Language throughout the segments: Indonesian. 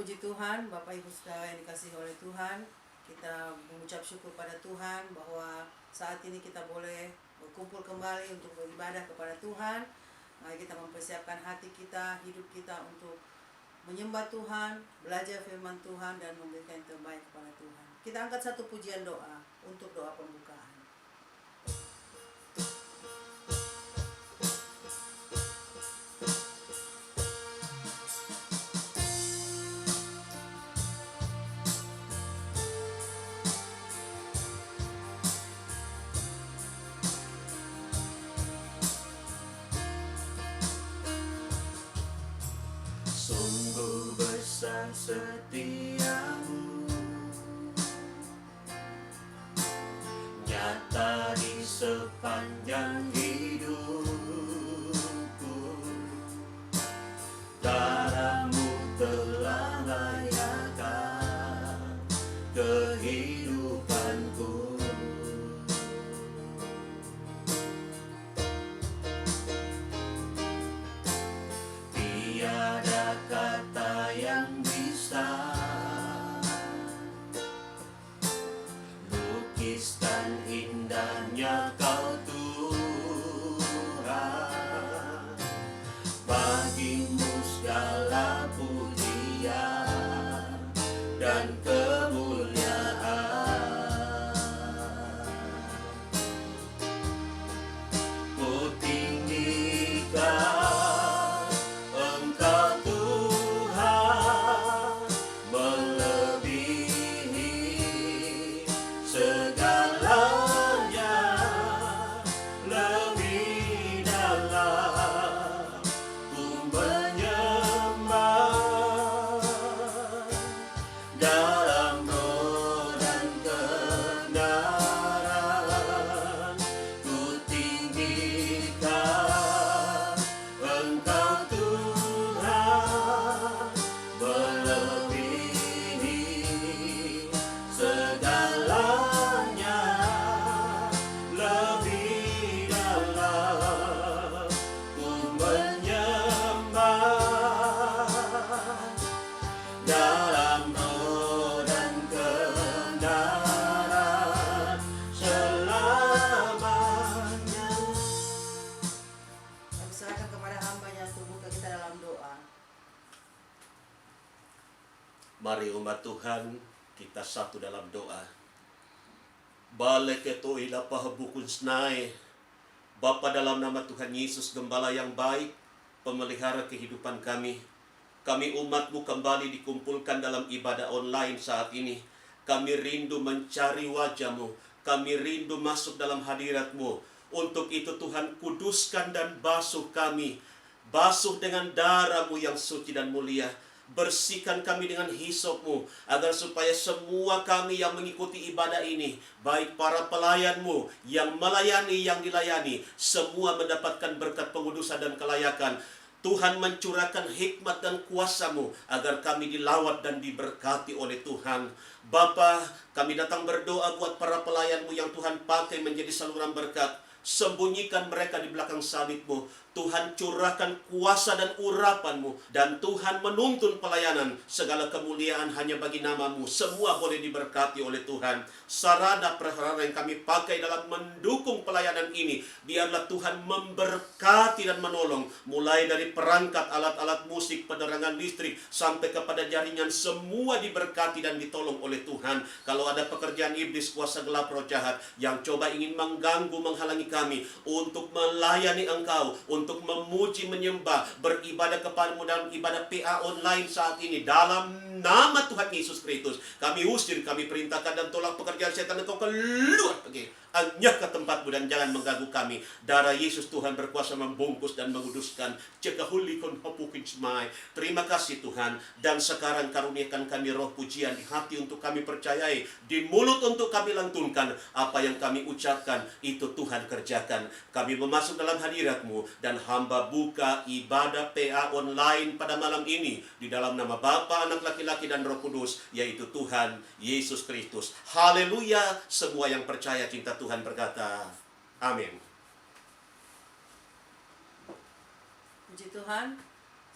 Puji Tuhan, Bapak Ibu Saudara yang dikasihi oleh Tuhan, kita mengucap syukur pada Tuhan bahwa saat ini kita boleh berkumpul kembali untuk beribadah kepada Tuhan. Mari kita mempersiapkan hati kita, hidup kita untuk menyembah Tuhan, belajar firman Tuhan, dan memberikan yang terbaik kepada Tuhan. Kita angkat satu pujian doa untuk doa pembukaan. Sungguh besar setiamu, nyata di sepanjang hidupku. Darahmu telah layakkan kehidupanku. Tiada kata yang bisa lukiskan indahnya Kau Tuhan. Bagimu segala pujian dan kemuliaan. Ku tinggikan Mari umat Tuhan, kita satu dalam doa. Balik itu ilapah bukun senai. Bapa, dalam nama Tuhan Yesus, Gembala yang baik, pemelihara kehidupan kami. Kami umat-Mu kembali dikumpulkan dalam ibadah online saat ini. Kami rindu mencari wajah-Mu. Kami rindu masuk dalam hadirat-Mu. Untuk itu Tuhan, kuduskan dan basuh kami. Basuh dengan darah-Mu yang suci dan mulia. Bersihkan kami dengan hisop-Mu, agar supaya semua kami yang mengikuti ibadah ini, baik para pelayan-Mu yang melayani, yang dilayani, semua mendapatkan berkat pengudusan dan kelayakan. Tuhan mencurahkan hikmat dan kuasa-Mu agar kami dilawat dan diberkati oleh Tuhan. Bapa, kami datang berdoa buat para pelayan-Mu yang Tuhan pakai menjadi saluran berkat. Sembunyikan mereka di belakang salib-Mu. Tuhan curahkan kuasa dan urapan-Mu. Dan Tuhan menuntun pelayanan. Segala kemuliaan hanya bagi nama-Mu. Semua boleh diberkati oleh Tuhan. Sarana prasarana yang kami pakai dalam mendukung pelayanan ini, biarlah Tuhan memberkati dan menolong. Mulai dari perangkat, alat-alat musik, penerangan listrik, sampai kepada jaringan, semua diberkati dan ditolong oleh Tuhan. Kalau ada pekerjaan iblis, kuasa gelap, roh jahat yang coba ingin mengganggu, menghalangi kami untuk melayani Engkau, untuk memuji, menyembah, beribadah kepada-Mu dalam ibadah PA online saat ini, dalam nama Tuhan Yesus Kristus, kami usir, kami perintahkan dan tolak pekerjaan setan. Engkau keluar pergi, anyah ke tempat-Mu dan jangan mengganggu kami. Darah Yesus Tuhan berkuasa membungkus dan menguduskan. Cekahulikon hopukin semai. Terima kasih Tuhan. Dan sekarang karuniakan kami roh pujian di hati untuk kami percayai, di mulut untuk kami lantunkan. Apa yang kami ucapkan itu Tuhan kerjakan. Kami memasuk dalam hadirat-Mu, dan hamba buka ibadah PA online pada malam ini di dalam nama Bapa, Anak laki-laki dan Roh Kudus, yaitu Tuhan Yesus Kristus. Haleluya. Semua yang percaya cinta Tuhan berkata amin. Puji Tuhan,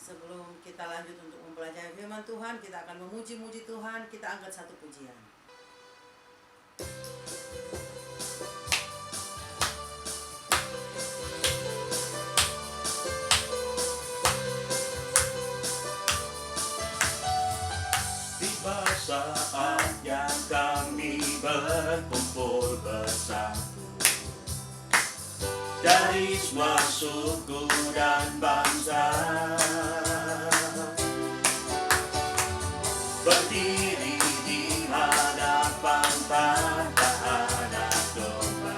Sebelum kita lanjut untuk mempelajari firman Tuhan, kita akan memuji-muji Tuhan. Kita angkat satu pujian. Tiba saatnya kami berkumpul bersatu dari semua suku dan bangsa, berdiri di hadapan tata anak domba,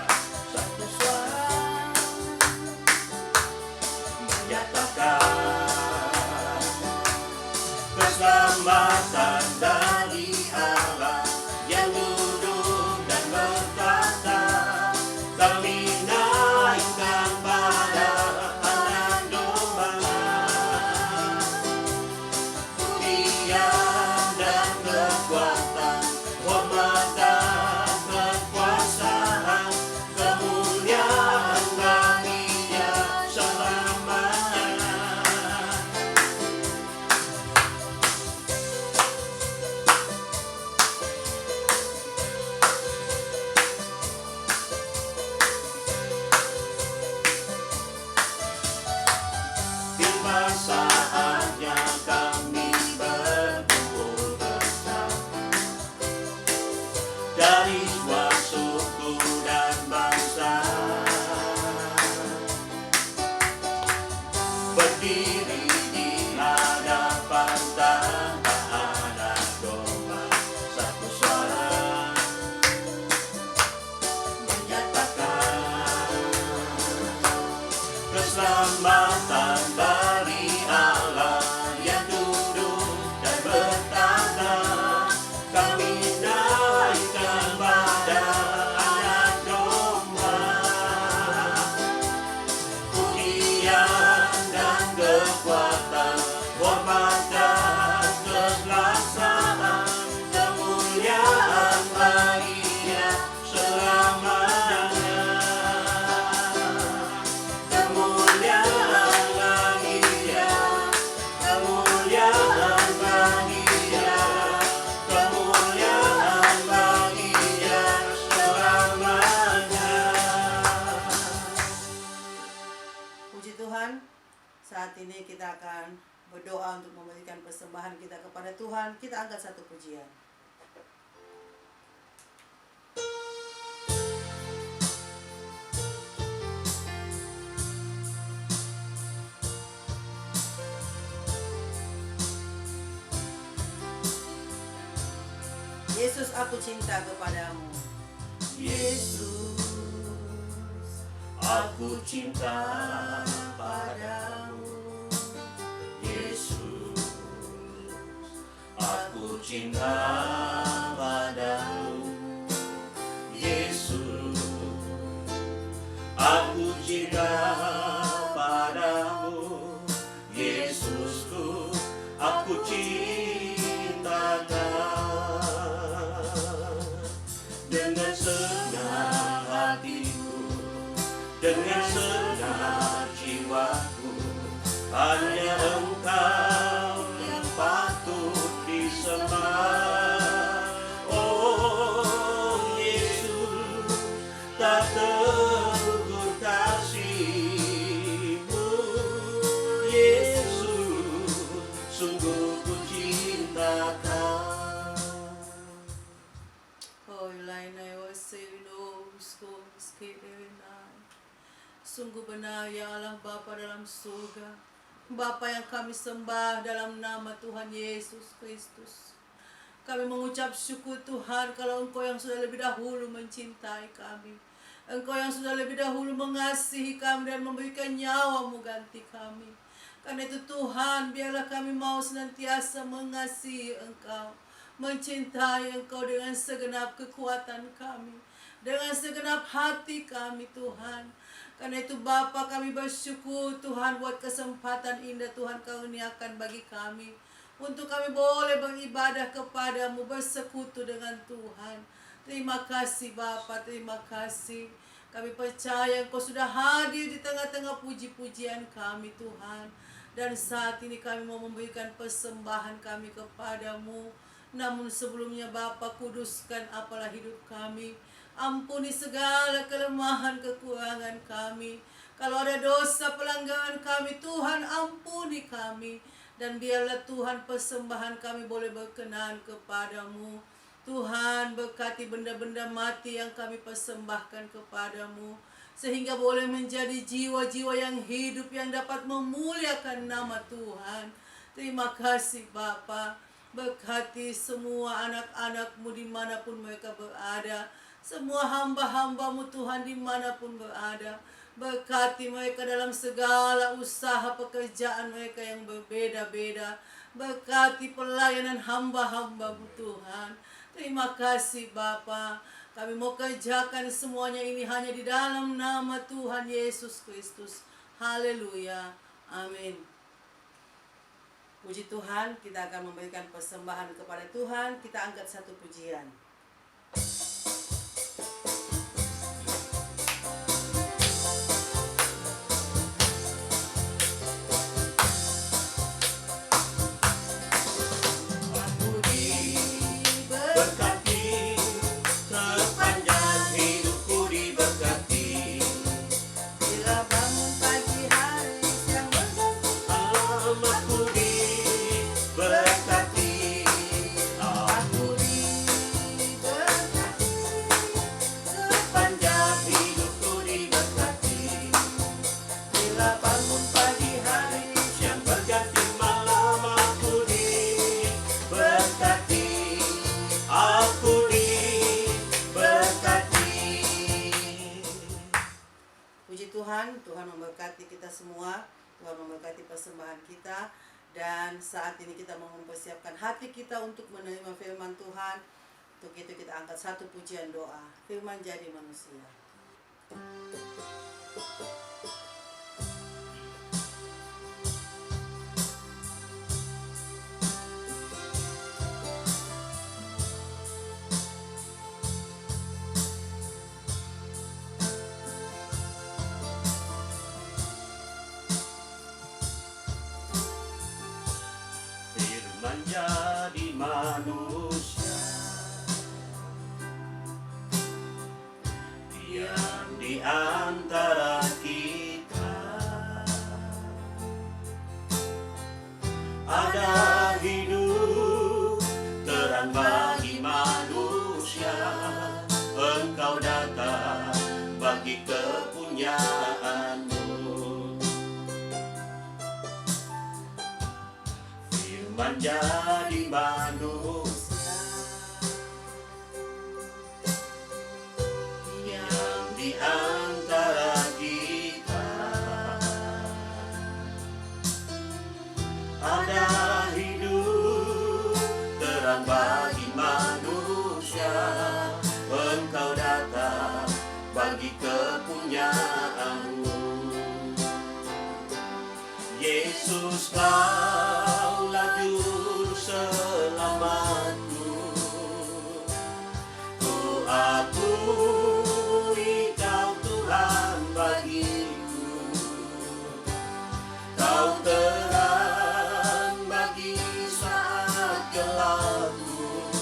satu suara menyatakan keselamatan dari Allah yang duduk dan bertata. Kami naikkan pada anak domba, pujian dan kekuatan, hormat dan kekuasaan, kemuliaan bagi Dia selamanya. Tiba saatnya kami berkumpul bersama dari semua suku dan bangsa, berdiri di hadapan tata anak domba, satu suara menyatakan keselamatan dari Allah yang duduk dan bertata. Kami naikkan pada anak domba, pujian dan kekuatan, hormat dan keselamatan, kemuliaan bagi Dia selamanya. Kemuliaan bagi Dia, kemuliaan bagi Dia, kemuliaan bagi Dia selamanya. Puji Tuhan, saat ini kita akan berdoa untuk memberikan persembahan kita kepada Tuhan. Kita angkat satu pujian. Yesus, aku cinta kepadamu. Yesus, aku cinta padamu. Yesus, aku cinta padamu. Yesus, aku cinta padamu. Yesusku, aku cintakan dengan senang hatiku, dengan senang jiwaku. Hanya Engkau yang patut disembah. Oh Yesus, tak terukur kasih-Mu. Yesus, sungguh ku cintakan. Oh, ilainai wasino usko skederenai. Sungguh benar ya Allah Bapa dalam surga, Bapa yang kami sembah dalam nama Tuhan Yesus Kristus. Kami mengucap syukur Tuhan kalau Engkau yang sudah lebih dahulu mencintai kami. Engkau yang sudah lebih dahulu mengasihi kami dan memberikan nyawa-Mu ganti kami. Karena itu Tuhan, biarlah kami mau senantiasa mengasihi Engkau, mencintai Engkau dengan segenap kekuatan kami, dengan segenap hati kami Tuhan. Karena itu Bapa, kami bersyukur Tuhan buat kesempatan indah Tuhan karuniakan bagi kami, untuk kami boleh beribadah kepadamu, bersekutu dengan Tuhan. Terima kasih Bapa, terima kasih. Kami percaya Engkau sudah hadir di tengah-tengah puji-pujian kami Tuhan. Dan saat ini kami mau memberikan persembahan kami kepadamu. Namun sebelumnya Bapa, kuduskan apalah hidup kami. Ampuni segala kelemahan kekurangan kami. Kalau ada dosa pelanggaran kami, Tuhan ampuni kami. Dan biarlah Tuhan persembahan kami boleh berkenan kepadamu. Tuhan berkati benda-benda mati yang kami persembahkan kepadamu, sehingga boleh menjadi jiwa-jiwa yang hidup yang dapat memuliakan nama Tuhan. Terima kasih Bapa. Berkati semua anak-anak-Mu dimanapun mereka berada, semua hamba-hamba-Mu Tuhan dimanapun berada. Berkati mereka dalam segala usaha pekerjaan mereka yang berbeda-beda. Berkati pelayanan hamba-hamba-Mu Tuhan. Terima kasih Bapa. Kami mau kerjakan semuanya ini hanya di dalam nama Tuhan Yesus Kristus. Haleluya. Amin. Puji Tuhan, kita akan memberikan persembahan kepada Tuhan. Kita angkat satu pujian. Tuhan memberkati kita semua. Tuhan memberkati persembahan kita. Dan saat ini kita mau mempersiapkan hati kita untuk menerima firman Tuhan. Untuk itu kita angkat satu pujian doa. Firman jadi manusia. Menjadi manusia, diam di antara kita. Ada hidup terang bagi manusia. Engkau datang bagi kepunyaanmu. Menjadi manusia yang di antara kita. Ada hidup terang bagi manusia. Engkau datang bagi kepunyaanmu. Yesus, Kaulah juru selamatku. Ku akui Kau Tuhan bagiku. Kau terang bagi saat gelapku.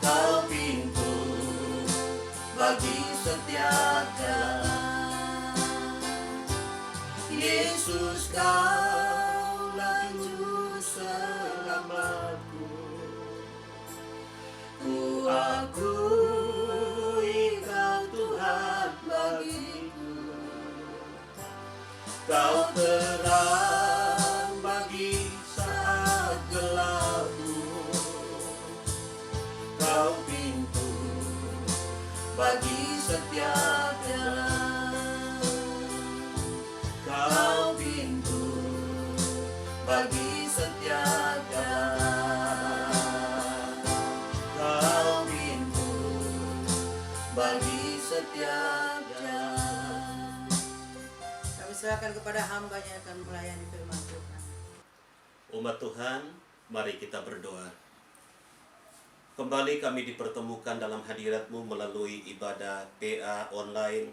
Kau pintu bagi setiap jalan. Yesus, Kaulah juru selamatku. Ku akui Kau Tuhan bagiku. Kau terang bagi saat gelapku. Kau pintu bagi setiap jalan. Kau pintu bagi setiap jalan. Kau pintu bagi setiap jalan. Kami serahkan kepada hamba yang akan melayani firman Tuhan. Umat Tuhan, mari kita berdoa. Kembali kami dipertemukan dalam hadirat-Mu melalui ibadah PA online.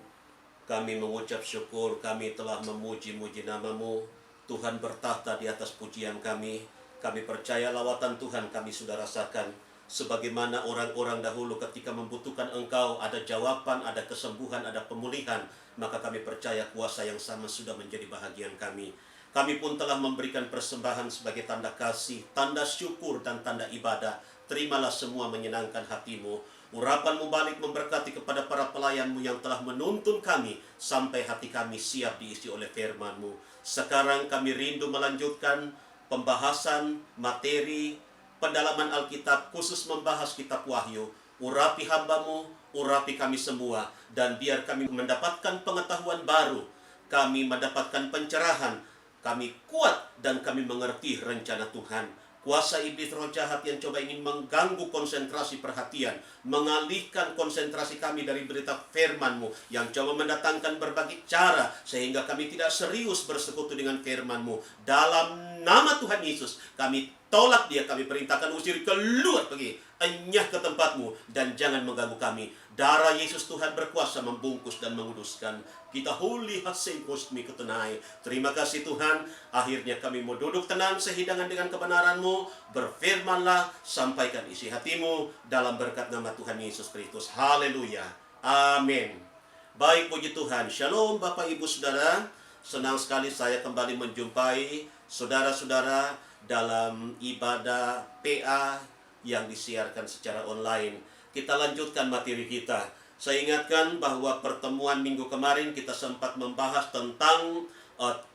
Kami mengucap syukur, kami telah memuji-muji nama-Mu. Tuhan bertahta di atas pujian kami. Kami percaya lawatan Tuhan kami sudah rasakan. Sebagaimana orang-orang dahulu ketika membutuhkan Engkau, ada jawaban, ada kesembuhan, ada pemulihan. Maka kami percaya kuasa yang sama sudah menjadi bahagian kami. Kami pun telah memberikan persembahan sebagai tanda kasih, tanda syukur, dan tanda ibadah. Terimalah semua menyenangkan hatimu. Urapan-Mu balik memberkati kepada para pelayan-Mu yang telah menuntun kami, sampai hati kami siap diisi oleh firman-Mu. Sekarang kami rindu melanjutkan pembahasan materi pendalaman Alkitab, khusus membahas kitab Wahyu. Urapi hamba-Mu, urapi kami semua, dan biar kami mendapatkan pengetahuan baru, kami mendapatkan pencerahan, kami kuat, dan kami mengerti rencana Tuhan. Kuasa iblis roh jahat yang coba ingin mengganggu konsentrasi perhatian, mengalihkan konsentrasi kami dari berita firman-Mu, yang coba mendatangkan berbagai cara sehingga kami tidak serius bersekutu dengan firman-Mu. Dalam nama Tuhan Yesus, kami tolak dia, kami perintahkan usir keluar, pergi, enyah ke tempat-Mu, dan jangan mengganggu kami. Darah Yesus Tuhan berkuasa membungkus dan menguduskan. Kita holy hasil kosmi ketenai. Terima kasih Tuhan. Akhirnya kami mau duduk tenang sehidangan dengan kebenaran-Mu. Berfirmanlah, sampaikan isi hatimu dalam berkat nama Tuhan Yesus Kristus. Haleluya. Amin. Baik, puji Tuhan. Shalom Bapak Ibu Saudara. Senang sekali saya kembali menjumpai saudara-saudara dalam ibadah PA yang disiarkan secara online. Kita lanjutkan materi kita. Saya ingatkan bahwa pertemuan minggu kemarin kita sempat membahas tentang 3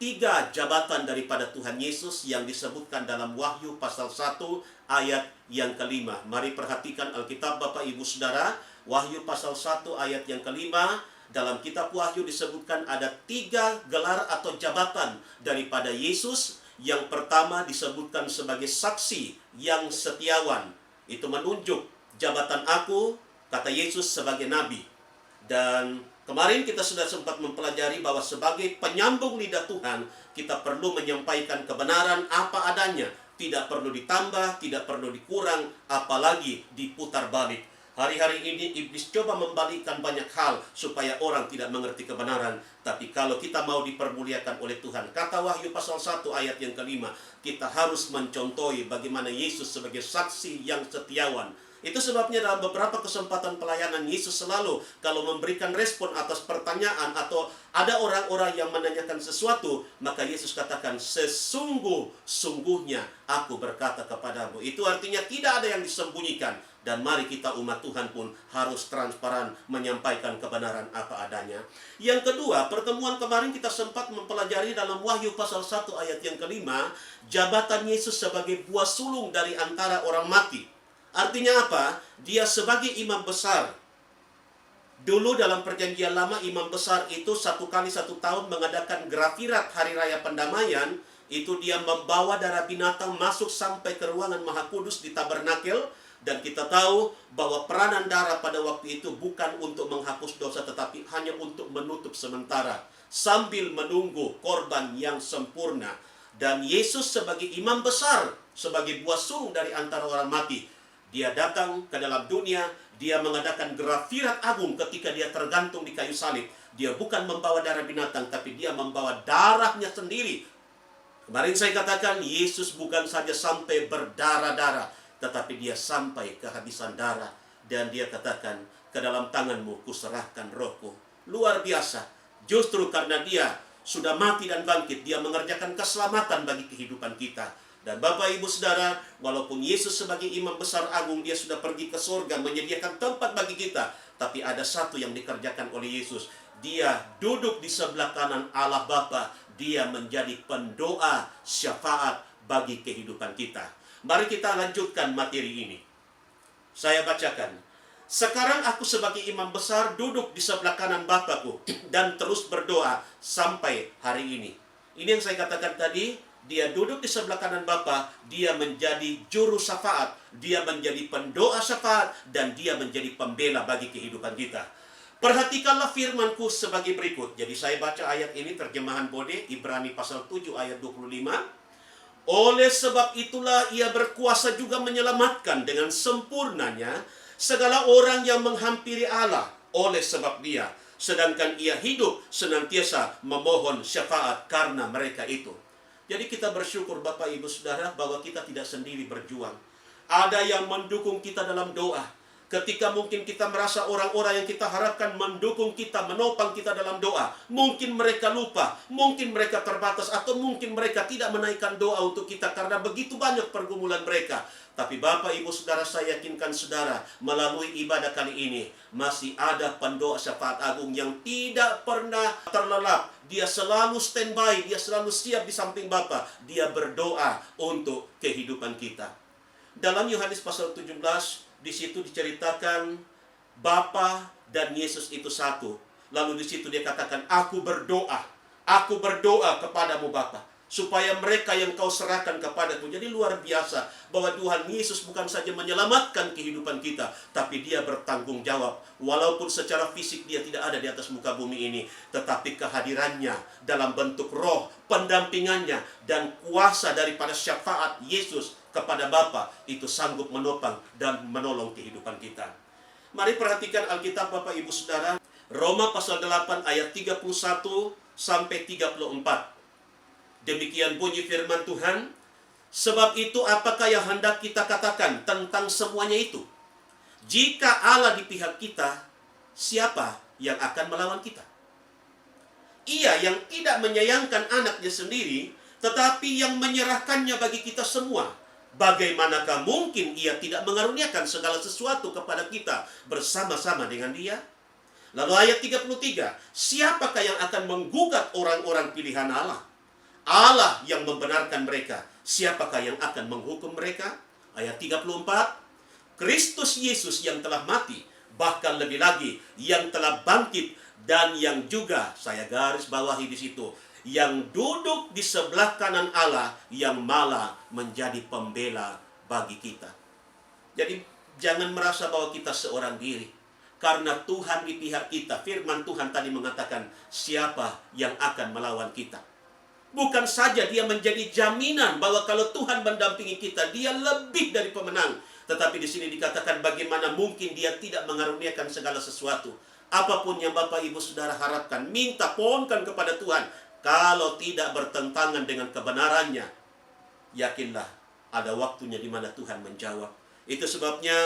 jabatan daripada Tuhan Yesus yang disebutkan dalam Wahyu pasal 1 ayat yang kelima. Mari perhatikan Alkitab Bapak Ibu Saudara. Wahyu pasal 1 ayat yang kelima. Dalam kitab Wahyu disebutkan ada 3 gelar atau jabatan daripada Yesus. Yang pertama disebutkan sebagai saksi yang setiawan. Itu menunjuk jabatan aku, kata Yesus, sebagai nabi. Dan kemarin kita sudah sempat mempelajari bahwa sebagai penyambung lidah Tuhan, kita perlu menyampaikan kebenaran apa adanya. Tidak perlu ditambah, tidak perlu dikurang, apalagi diputar balik. Hari-hari ini iblis coba membalikkan banyak hal supaya orang tidak mengerti kebenaran. Tapi kalau kita mau dipermuliakan oleh Tuhan, kata Wahyu pasal 1 ayat yang kelima, kita harus mencontohi bagaimana Yesus sebagai saksi yang setiawan. Itu sebabnya dalam beberapa kesempatan pelayanan Yesus selalu kalau memberikan respon atas pertanyaan atau ada orang-orang yang menanyakan sesuatu, maka Yesus katakan, sesungguh-sungguhnya aku berkata kepadamu. Itu artinya tidak ada yang disembunyikan. Dan mari kita umat Tuhan pun harus transparan menyampaikan kebenaran apa adanya. Yang kedua, pertemuan kemarin kita sempat mempelajari dalam Wahyu pasal 1 ayat yang kelima, jabatan Yesus sebagai buah sulung dari antara orang mati. Artinya apa? Dia sebagai imam besar. Dulu dalam perjanjian lama, imam besar itu 1 kali 1 tahun mengadakan grafirat hari raya pendamaian. Itu dia membawa darah binatang masuk sampai ke ruangan Maha Kudus di tabernakel. Dan kita tahu bahwa peranan darah pada waktu itu bukan untuk menghapus dosa, tetapi hanya untuk menutup sementara, sambil menunggu korban yang sempurna. Dan Yesus sebagai imam besar, sebagai buah sulung dari antara orang mati, dia datang ke dalam dunia, dia mengadakan grafirat agung ketika dia tergantung di kayu salib. Dia bukan membawa darah binatang, tapi dia membawa darahnya sendiri. Kemarin saya katakan, Yesus bukan saja sampai berdarah-darah, tetapi dia sampai kehabisan darah. Dan dia katakan, ke dalam tanganmu kuserahkan rohku. Luar biasa. Justru karena dia sudah mati dan bangkit, dia mengerjakan keselamatan bagi kehidupan kita. Dan Bapak Ibu Saudara, walaupun Yesus sebagai imam besar agung, dia sudah pergi ke surga menyediakan tempat bagi kita. Tapi ada satu yang dikerjakan oleh Yesus. Dia duduk di sebelah kanan Allah Bapa. Dia menjadi pendoa syafaat bagi kehidupan kita. Mari kita lanjutkan materi ini. Saya bacakan. Sekarang aku sebagai imam besar duduk di sebelah kanan Bapakku dan terus berdoa sampai hari ini. Ini yang saya katakan tadi, dia duduk di sebelah kanan Bapa, dia menjadi juru syafaat, dia menjadi pendoa syafaat, dan dia menjadi pembela bagi kehidupan kita. Perhatikanlah firmanku sebagai berikut. Jadi saya baca ayat ini terjemahan Bode, Ibrani pasal 7 ayat 25. Oleh sebab itulah ia berkuasa juga menyelamatkan dengan sempurnanya segala orang yang menghampiri Allah oleh sebab dia. Sedangkan ia hidup senantiasa memohon syafaat karena mereka itu. Jadi kita bersyukur Bapak Ibu Saudara bahwa kita tidak sendiri berjuang. Ada yang mendukung kita dalam doa. Ketika mungkin kita merasa orang-orang yang kita harapkan mendukung kita, menopang kita dalam doa, mungkin mereka lupa, mungkin mereka terbatas, atau mungkin mereka tidak menaikkan doa untuk kita karena begitu banyak pergumulan mereka. Tapi Bapak Ibu Saudara, saya yakinkan saudara, melalui ibadah kali ini masih ada pendoa syafaat agung yang tidak pernah terlelap. Dia selalu standby, dia selalu siap di samping Bapa. Dia berdoa untuk kehidupan kita. Dalam Yohanes pasal 17, di situ diceritakan Bapa dan Yesus itu satu. Lalu di situ dia katakan, aku berdoa kepadamu Bapa, supaya mereka yang kau serahkan kepadaku. Jadi luar biasa bahwa Tuhan Yesus bukan saja menyelamatkan kehidupan kita, tapi dia bertanggung jawab. Walaupun secara fisik dia tidak ada di atas muka bumi ini, tetapi kehadirannya dalam bentuk roh, pendampingannya, dan kuasa daripada syafaat Yesus kepada Bapa itu sanggup menopang dan menolong kehidupan kita. Mari perhatikan Alkitab Bapak Ibu Saudara, Roma pasal 8 ayat 31 sampai 34. Demikian bunyi firman Tuhan, sebab itu apakah yang hendak kita katakan tentang semuanya itu? Jika Allah di pihak kita, siapa yang akan melawan kita? Ia yang tidak menyayangkan anaknya sendiri, tetapi yang menyerahkannya bagi kita semua. Bagaimanakah mungkin ia tidak mengaruniakan segala sesuatu kepada kita bersama-sama dengan dia? Lalu ayat 33, siapakah yang akan menggugat orang-orang pilihan Allah? Allah yang membenarkan mereka, siapakah yang akan menghukum mereka? Ayat 34, Kristus Yesus yang telah mati, bahkan lebih lagi yang telah bangkit, dan yang juga, saya garis bawahi di situ, yang duduk di sebelah kanan Allah, yang malah menjadi pembela bagi kita. Jadi jangan merasa bahwa kita seorang diri, karena Tuhan di pihak kita. Firman Tuhan tadi mengatakan, siapa yang akan melawan kita? Bukan saja dia menjadi jaminan bahwa kalau Tuhan mendampingi kita, dia lebih dari pemenang. Tetapi di sini dikatakan bagaimana mungkin dia tidak mengaruniakan segala sesuatu. Apapun yang Bapak Ibu Saudara harapkan, minta, pohonkan kepada Tuhan. Kalau tidak bertentangan dengan kebenarannya, yakinlah ada waktunya di mana Tuhan menjawab. Itu sebabnya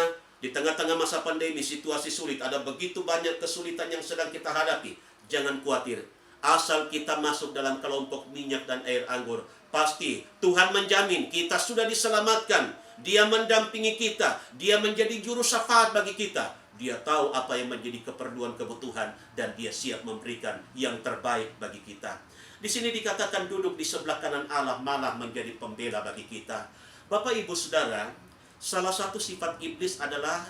di tengah-tengah masa pandemi, situasi sulit, ada begitu banyak kesulitan yang sedang kita hadapi. Jangan khawatir. Asal kita masuk dalam kelompok minyak dan air anggur, pasti Tuhan menjamin kita sudah diselamatkan. Dia mendampingi kita. Dia menjadi juru syafaat bagi kita. Dia tahu apa yang menjadi keperluan kebutuhan, dan dia siap memberikan yang terbaik bagi kita. Di sini dikatakan duduk di sebelah kanan Allah, malah menjadi pembela bagi kita. Bapak Ibu Saudara, salah satu sifat iblis adalah,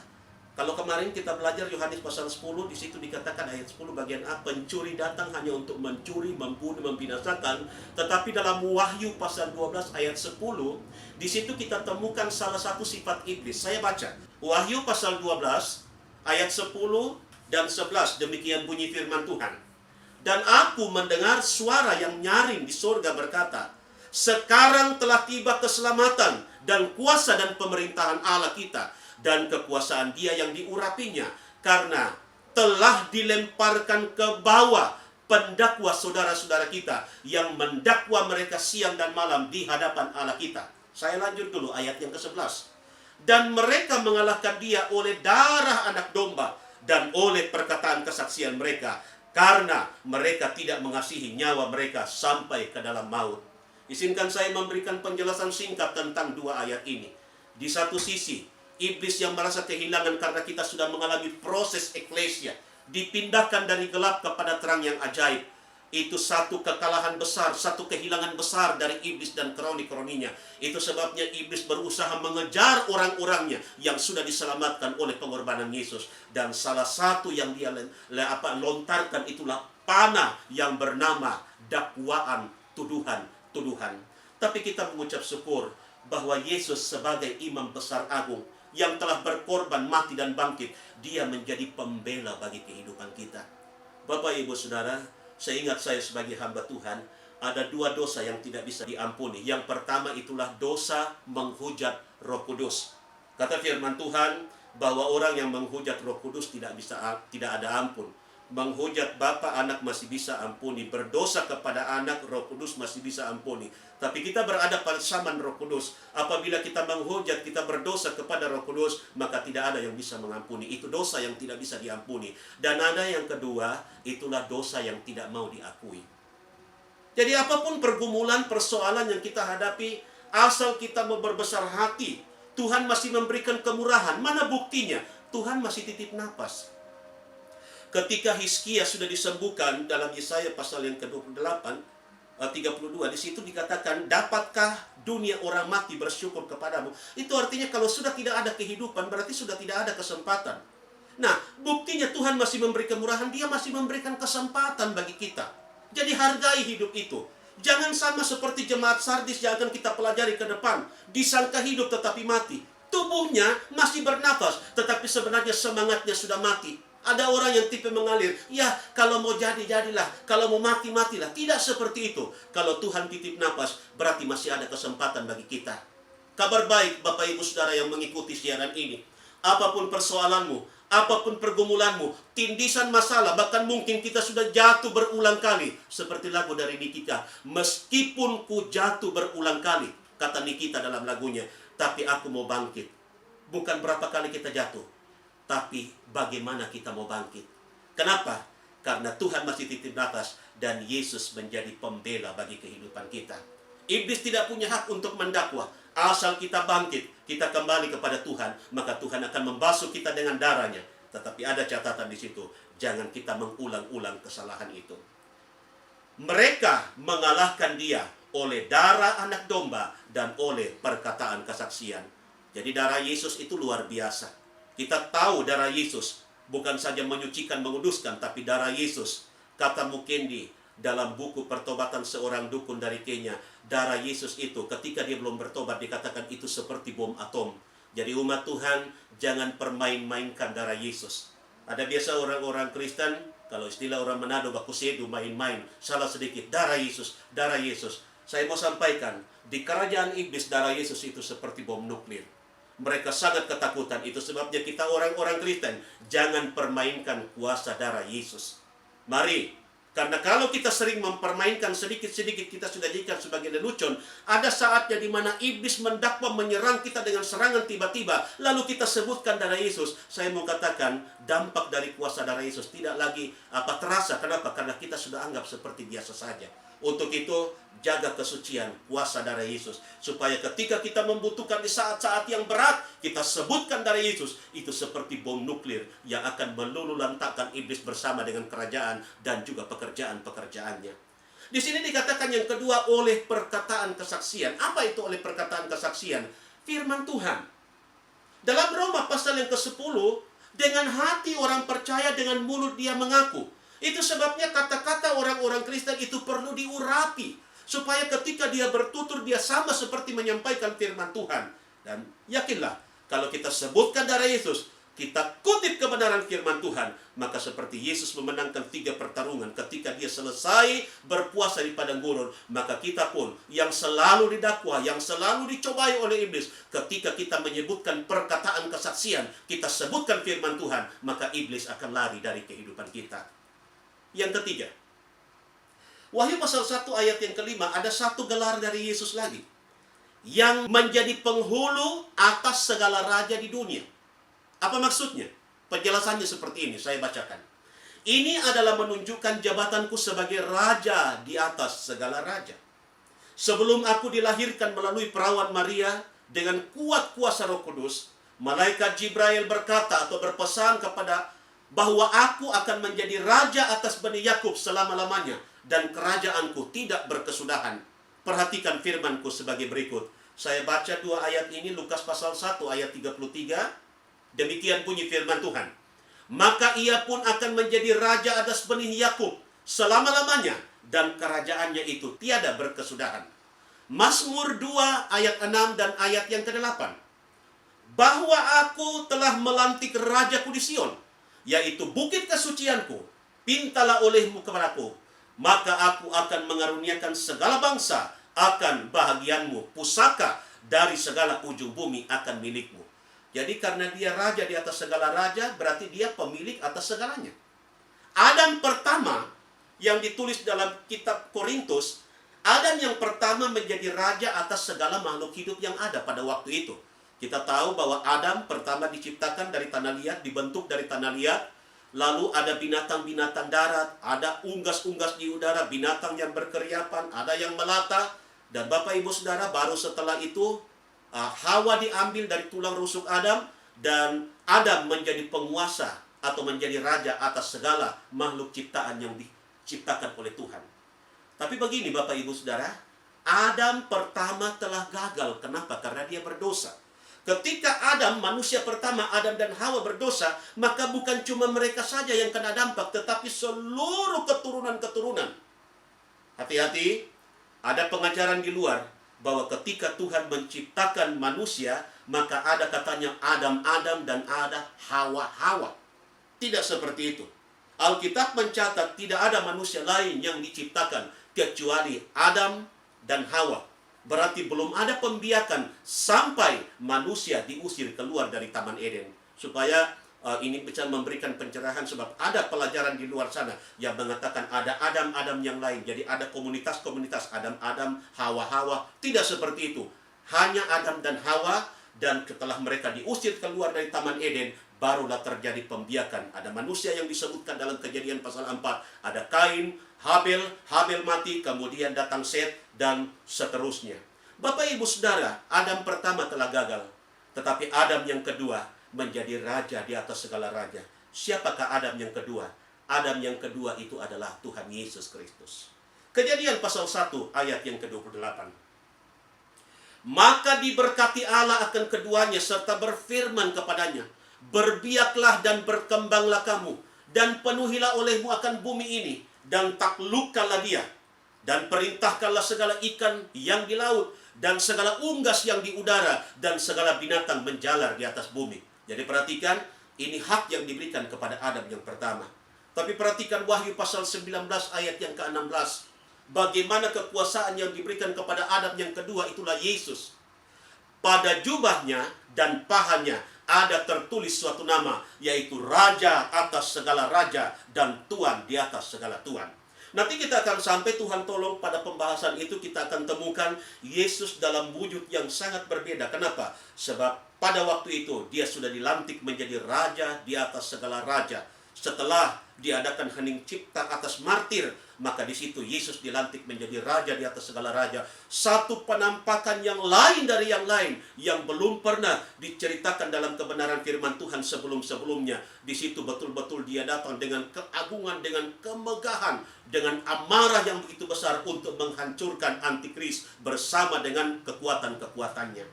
kalau kemarin kita belajar Yohanes pasal 10, di situ dikatakan ayat 10 bagian A, pencuri datang hanya untuk mencuri, membunuh, membinasakan. Tetapi dalam Wahyu pasal 12 ayat 10, di situ kita temukan salah satu sifat iblis. Saya baca, Wahyu pasal 12 ayat 10 dan 11, demikian bunyi firman Tuhan. Dan aku mendengar suara yang nyaring di surga berkata, sekarang telah tiba keselamatan dan kuasa dan pemerintahan Allah kita, dan kekuasaan dia yang diurapinya, karena telah dilemparkan ke bawah pendakwa saudara-saudara kita, yang mendakwa mereka siang dan malam di hadapan Allah kita. Saya lanjut dulu ayat yang ke-11. Dan mereka mengalahkan dia oleh darah anak domba, dan oleh perkataan kesaksian mereka, karena mereka tidak mengasihi nyawa mereka sampai ke dalam maut. Izinkan saya memberikan penjelasan singkat tentang dua ayat ini. Di satu sisi, iblis yang merasa kehilangan karena kita sudah mengalami proses eklesia, dipindahkan dari gelap kepada terang yang ajaib. Itu satu kekalahan besar, satu kehilangan besar dari iblis dan kroni-kroninya. Itu sebabnya iblis berusaha mengejar orang-orangnya yang sudah diselamatkan oleh pengorbanan Yesus. Dan salah satu yang dia lontarkan itulah panah yang bernama dakwaan, tuduhan. Tapi kita mengucap syukur bahwa Yesus sebagai imam besar agung yang telah berkorban, mati dan bangkit, dia menjadi pembela bagi kehidupan kita. Bapak Ibu Saudara, seingat saya sebagai hamba Tuhan, ada dua dosa yang tidak bisa diampuni. Yang pertama itulah dosa menghujat Roh Kudus. Kata firman Tuhan bahwa orang yang menghujat Roh Kudus tidak ada ampun. Menghujat Bapa, Anak masih bisa ampuni. Berdosa kepada Anak, Roh Kudus masih bisa ampuni. Tapi kita berada pada zaman Roh Kudus. Apabila kita menghujat, kita berdosa kepada Roh Kudus, maka tidak ada yang bisa mengampuni. Itu dosa yang tidak bisa diampuni. Dan ada yang kedua, itulah dosa yang tidak mau diakui. Jadi apapun pergumulan, persoalan yang kita hadapi, asal kita mau berbesar hati, Tuhan masih memberikan kemurahan. Mana buktinya? Tuhan masih titip napas. Ketika Hizkia sudah disembuhkan dalam Yesaya pasal yang ke-28, 32, di situ dikatakan, dapatkah dunia orang mati bersyukur kepadamu? Itu artinya kalau sudah tidak ada kehidupan, berarti sudah tidak ada kesempatan. Nah, buktinya Tuhan masih memberi kemurahan, Dia masih memberikan kesempatan bagi kita. Jadi hargai hidup itu. Jangan sama seperti jemaat Sardis yang akan kita pelajari ke depan. Disangka hidup tetapi mati. Tubuhnya masih bernafas, tetapi sebenarnya semangatnya sudah mati. Ada orang yang tipe mengalir, ya kalau mau jadi, jadilah. Kalau mau mati, matilah. Tidak seperti itu. Kalau Tuhan titip napas, berarti masih ada kesempatan bagi kita. Kabar baik Bapak Ibu Saudara yang mengikuti siaran ini. Apapun persoalanmu, apapun pergumulanmu, tindisan masalah, bahkan mungkin kita sudah jatuh berulang kali. Seperti lagu dari Nikita, meskipun ku jatuh berulang kali, kata Nikita dalam lagunya, tapi aku mau bangkit. Bukan berapa kali kita jatuh, tapi bagaimana kita mau bangkit. Kenapa? Karena Tuhan masih titip napas dan Yesus menjadi pembela bagi kehidupan kita. Iblis tidak punya hak untuk mendakwa. Asal kita bangkit, kita kembali kepada Tuhan, maka Tuhan akan membasuh kita dengan darahnya. Tetapi ada catatan di situ, jangan kita mengulang-ulang kesalahan itu. Mereka mengalahkan Dia oleh darah anak domba dan oleh perkataan kesaksian. Jadi darah Yesus itu luar biasa. Kita tahu darah Yesus bukan saja menyucikan, menguduskan, tapi darah Yesus. Kata Mukendi dalam buku Pertobatan Seorang Dukun dari Kenya, darah Yesus itu ketika dia belum bertobat dikatakan itu seperti bom atom. Jadi umat Tuhan jangan permain-mainkan darah Yesus. Ada biasa orang-orang Kristen, kalau istilah orang Manado, baku sedu, main-main, salah sedikit, darah Yesus, darah Yesus. Saya mau sampaikan, di kerajaan iblis darah Yesus itu seperti bom nuklir. Mereka sangat ketakutan. Itu sebabnya kita orang-orang Kristen jangan permainkan kuasa darah Yesus. Mari, karena kalau kita sering mempermainkan sedikit-sedikit, kita sudah jadikan sebagai lelucon. Ada saatnya di mana iblis mendakwa, menyerang kita dengan serangan tiba-tiba, lalu kita sebutkan darah Yesus. Saya mau katakan dampak dari kuasa darah Yesus tidak lagi terasa. Kenapa? Karena kita sudah anggap seperti biasa saja. Untuk itu, jaga kesucian kuasa darah Yesus. Supaya ketika kita membutuhkan di saat-saat yang berat, kita sebutkan darah Yesus. Itu seperti bom nuklir yang akan meluluhlantahkan iblis bersama dengan kerajaan dan juga pekerjaan-pekerjaannya. Di sini dikatakan yang kedua, oleh perkataan kesaksian. Apa itu oleh perkataan kesaksian? Firman Tuhan. Dalam Roma pasal yang ke-10, dengan hati orang percaya, dengan mulut dia mengaku. Itu sebabnya kata-kata orang-orang Kristen itu perlu diurapi. Supaya ketika dia bertutur, dia sama seperti menyampaikan firman Tuhan. Dan yakinlah, kalau kita sebutkan darah Yesus, kita kutip kebenaran firman Tuhan, maka seperti Yesus memenangkan 3 pertarungan, ketika dia selesai berpuasa di padang gurun, maka kita pun yang selalu didakwa, yang selalu dicobai oleh iblis, ketika kita menyebutkan perkataan kesaksian, kita sebutkan firman Tuhan, maka iblis akan lari dari kehidupan kita. Yang ketiga, Wahyu pasal 1 ayat yang kelima, ada satu gelar dari Yesus lagi, yang menjadi penghulu atas segala raja di dunia. Apa maksudnya? Penjelasannya seperti ini, saya bacakan. Ini adalah menunjukkan jabatanku sebagai raja di atas segala raja. Sebelum aku dilahirkan melalui perawan Maria dengan kuat kuasa Roh Kudus, malaikat Jibril berkata atau berpesan kepada bahwa aku akan menjadi raja atas Bani Yakub selama-lamanya, dan kerajaanku tidak berkesudahan. Perhatikan firmanku sebagai berikut. Saya baca 2 ayat ini, Lukas pasal 1 ayat 33. Demikian bunyi firman Tuhan. Maka ia pun akan menjadi raja atas Bani Yakub selama-lamanya, dan kerajaannya itu tiada berkesudahan. Mazmur 2 ayat 6 dan ayat yang ke-8. Bahwa aku telah melantik rajaku di Sion, yaitu bukit kesucianku. Pintalah olehmu kepadaku, maka aku akan mengaruniakan segala bangsa akan bahagianmu. Pusaka dari segala ujung bumi akan milikmu. Jadi karena dia raja di atas segala raja, berarti dia pemilik atas segalanya. Adam pertama yang ditulis dalam kitab Korintus, Adam yang pertama menjadi raja atas segala makhluk hidup yang ada pada waktu itu. Kita tahu bahwa Adam pertama diciptakan dari tanah liat, dibentuk dari tanah liat. Lalu ada binatang-binatang darat, ada unggas-unggas di udara, binatang yang berkeriapan, ada yang melata. Dan Bapak Ibu Saudara, baru setelah itu Hawa diambil dari tulang rusuk Adam, dan Adam menjadi penguasa atau menjadi raja atas segala makhluk ciptaan yang diciptakan oleh Tuhan. Tapi begini Bapak Ibu Saudara, Adam pertama telah gagal. Kenapa? Karena dia berdosa. Ketika Adam, manusia pertama, Adam dan Hawa berdosa, maka bukan cuma mereka saja yang kena dampak, tetapi seluruh keturunan-keturunan. Hati-hati, ada pengajaran di luar bahwa ketika Tuhan menciptakan manusia, maka ada katanya Adam-Adam dan ada Hawa-Hawa. Tidak seperti itu. Alkitab mencatat tidak ada manusia lain yang diciptakan kecuali Adam dan Hawa. Berarti belum ada pembiakan sampai manusia diusir keluar dari Taman Eden. Supaya ini bisa memberikan pencerahan, sebab ada pelajaran di luar sana yang mengatakan ada Adam-Adam yang lain. Jadi ada komunitas-komunitas Adam-Adam, Hawa-Hawa. Tidak seperti itu. Hanya Adam dan Hawa, dan setelah mereka diusir keluar dari Taman Eden, barulah terjadi pembiakan. Ada manusia yang disebutkan dalam Kejadian pasal 4. Ada Kain, Habel mati, kemudian datang Set, dan seterusnya. Bapak Ibu Saudara, Adam pertama telah gagal. Tetapi Adam yang kedua menjadi raja di atas segala raja. Siapakah Adam yang kedua? Adam yang kedua itu adalah Tuhan Yesus Kristus. Kejadian pasal 1 ayat yang ke-28. Maka diberkati Allah akan keduanya serta berfirman kepadanya, berbiaklah dan berkembanglah kamu, dan penuhilah olehmu akan bumi ini, dan taklukkanlah dia, dan perintahkanlah segala ikan yang di laut, dan segala unggas yang di udara, dan segala binatang menjalar di atas bumi. Jadi perhatikan, ini hak yang diberikan kepada Adam yang pertama. Tapi perhatikan Wahyu pasal 19 ayat yang ke-16. Bagaimana kekuasaan yang diberikan kepada Adam yang kedua, itulah Yesus. Pada jubahnya dan pahanya ada tertulis suatu nama, yaitu Raja atas segala raja dan Tuan di atas segala tuan. Nanti kita akan sampai, Tuhan tolong, pada pembahasan itu kita akan temukan Yesus dalam wujud yang sangat berbeda. Kenapa? Sebab pada waktu itu dia sudah dilantik menjadi raja di atas segala raja. Setelah diadakan hening cipta atas martir, maka di situ Yesus dilantik menjadi raja di atas segala raja. Satu penampakan yang lain dari yang lain, yang belum pernah diceritakan dalam kebenaran firman Tuhan sebelum-sebelumnya. Di situ betul-betul dia datang dengan keagungan, dengan kemegahan, dengan amarah yang begitu besar untuk menghancurkan antikris bersama dengan kekuatan-kekuatannya.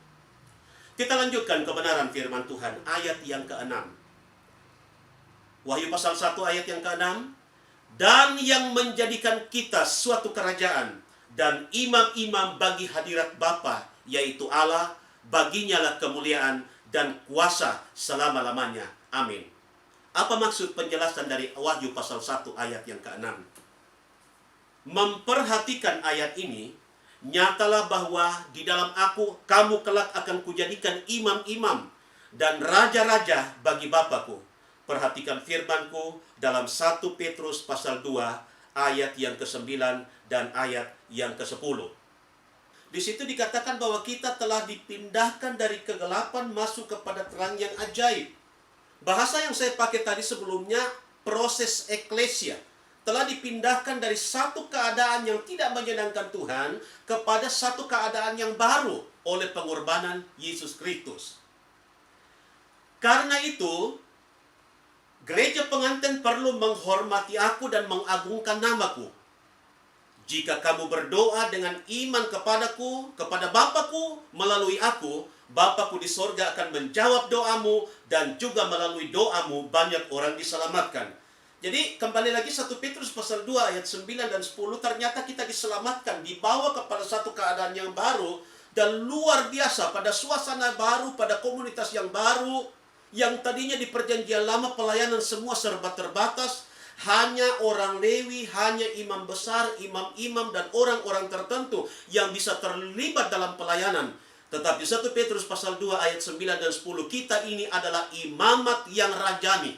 Kita lanjutkan kebenaran firman Tuhan, ayat yang ke-6. Wahyu pasal 1 ayat yang ke-6. Dan yang menjadikan kita suatu kerajaan dan imam-imam bagi hadirat Bapa, yaitu Allah, baginya lah kemuliaan dan kuasa selama-lamanya. Amin. Apa maksud penjelasan dari Wahyu pasal 1 ayat yang ke-6? Memperhatikan ayat ini, nyatalah bahwa di dalam aku, kamu kelak akan kujadikan imam-imam dan raja-raja bagi Bapakku. Perhatikan firmanku dalam 1 Petrus pasal 2 ayat yang ke-9 dan ayat yang ke-10. Di situ dikatakan bahwa kita telah dipindahkan dari kegelapan masuk kepada terang yang ajaib. Bahasa yang saya pakai tadi sebelumnya, proses eklesia. Telah dipindahkan dari satu keadaan yang tidak menyenangkan Tuhan kepada satu keadaan yang baru oleh pengorbanan Yesus Kristus. Karena itu, gereja pengantin perlu menghormati aku dan mengagungkan namaku. Jika kamu berdoa dengan iman kepadaku, kepada Bapakku melalui aku, Bapakku di sorga akan menjawab doamu, dan juga melalui doamu banyak orang diselamatkan. Jadi kembali lagi 1 Petrus pasal 2 ayat 9 dan 10, ternyata kita diselamatkan, dibawa kepada satu keadaan yang baru dan luar biasa, pada suasana baru, pada komunitas yang baru. Yang tadinya di perjanjian lama pelayanan semua serba terbatas, hanya orang Lewi, hanya imam besar, imam-imam dan orang-orang tertentu yang bisa terlibat dalam pelayanan. Tetapi 1 Petrus pasal 2 ayat 9 dan 10, kita ini adalah imamat yang rajani.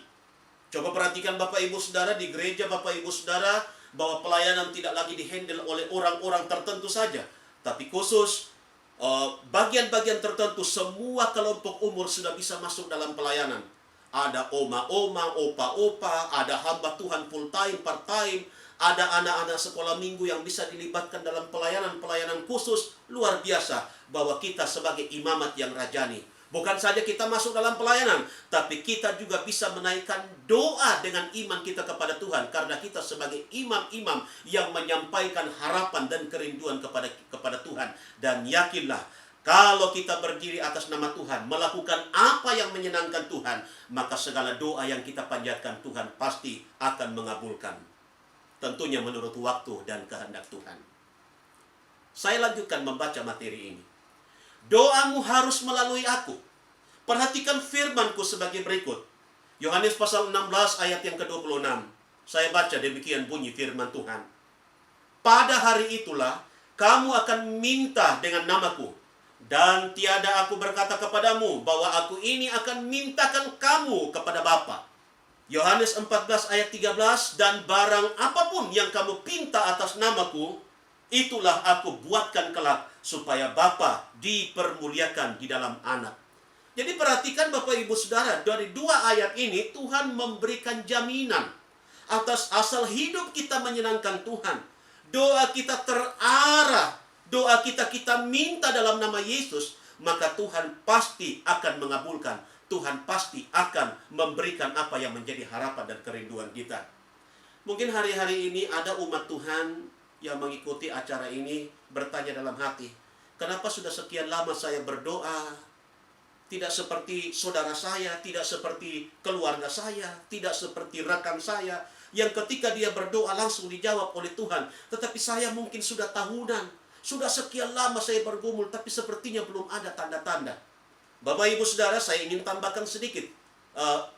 Coba perhatikan Bapak Ibu Saudara, di gereja Bapak Ibu Saudara, bahwa pelayanan tidak lagi dihandle oleh orang-orang tertentu saja, tapi khusus bagian-bagian tertentu, semua kelompok umur sudah bisa masuk dalam pelayanan. Ada oma-oma, opa-opa, ada hamba Tuhan full time, part time, ada anak-anak sekolah minggu yang bisa dilibatkan dalam pelayanan khusus. Luar biasa bahwa kita sebagai imamat yang rajani, bukan saja kita masuk dalam pelayanan, tapi kita juga bisa menaikkan doa dengan iman kita kepada Tuhan. Karena kita sebagai imam-imam yang menyampaikan harapan dan kerinduan kepada Tuhan. Dan yakinlah, kalau kita berdiri atas nama Tuhan, melakukan apa yang menyenangkan Tuhan, maka segala doa yang kita panjatkan Tuhan pasti akan mengabulkan. Tentunya menurut waktu dan kehendak Tuhan. Saya lanjutkan membaca materi ini. Doamu harus melalui aku. Perhatikan firmanku sebagai berikut. Yohanes pasal 16 ayat yang ke-26. Saya baca, demikian bunyi firman Tuhan. Pada hari itulah kamu akan minta dengan namaku, dan tiada aku berkata kepadamu bahwa aku ini akan mintakan kamu kepada Bapa. Yohanes 14 ayat 13, dan barang apapun yang kamu pinta atas namaku, itulah aku buatkan kelak, supaya Bapa dipermuliakan di dalam anak. Jadi perhatikan Bapak Ibu Saudara, dari dua ayat ini Tuhan memberikan jaminan atas asal hidup kita menyenangkan Tuhan. Doa kita terarah, doa kita minta dalam nama Yesus, maka Tuhan pasti akan mengabulkan. Tuhan pasti akan memberikan apa yang menjadi harapan dan kerinduan kita. Mungkin hari-hari ini ada umat Tuhan yang mengikuti acara ini bertanya dalam hati, kenapa sudah sekian lama saya berdoa, tidak seperti saudara saya, tidak seperti keluarga saya, tidak seperti rekan saya, yang ketika dia berdoa langsung dijawab oleh Tuhan. Tetapi saya mungkin sudah tahunan, sudah sekian lama saya bergumul, tapi sepertinya belum ada tanda-tanda. Bapak Ibu Saudara, saya ingin tambahkan sedikit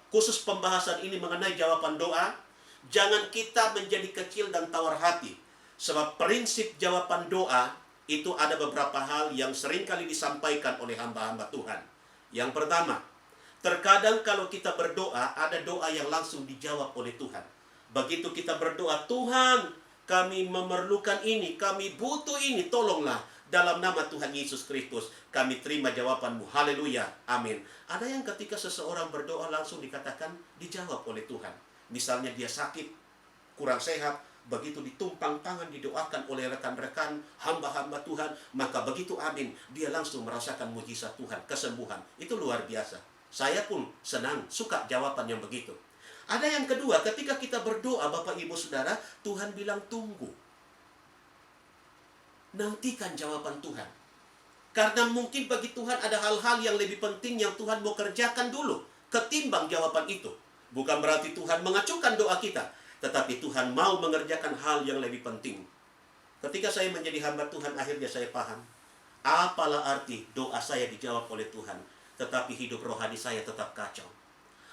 khusus pembahasan ini mengenai jawaban doa. Jangan kita menjadi kecil dan tawar hati. Sebab prinsip jawaban doa itu ada beberapa hal yang seringkali disampaikan oleh hamba-hamba Tuhan. Yang pertama, terkadang kalau kita berdoa, ada doa yang langsung dijawab oleh Tuhan. Begitu kita berdoa, Tuhan, kami memerlukan ini, kami butuh ini, tolonglah. Dalam nama Tuhan Yesus Kristus, kami terima jawabanmu. Haleluya, amin. Ada yang ketika seseorang berdoa langsung dikatakan dijawab oleh Tuhan. Misalnya dia sakit, kurang sehat, begitu ditumpang tangan didoakan oleh rekan-rekan hamba-hamba Tuhan, maka begitu amin, dia langsung merasakan mujizat Tuhan, kesembuhan. Itu luar biasa. Saya pun senang, suka jawaban yang begitu. Ada yang kedua, ketika kita berdoa Bapak Ibu Saudara, Tuhan bilang tunggu. Nantikan jawaban Tuhan. Karena mungkin bagi Tuhan ada hal-hal yang lebih penting yang Tuhan mau kerjakan dulu ketimbang jawaban itu. Bukan berarti Tuhan mengacuhkan doa kita, tetapi Tuhan mau mengerjakan hal yang lebih penting. Ketika saya menjadi hamba Tuhan, akhirnya saya paham, apalah arti doa saya dijawab oleh Tuhan, tetapi hidup rohani saya tetap kacau.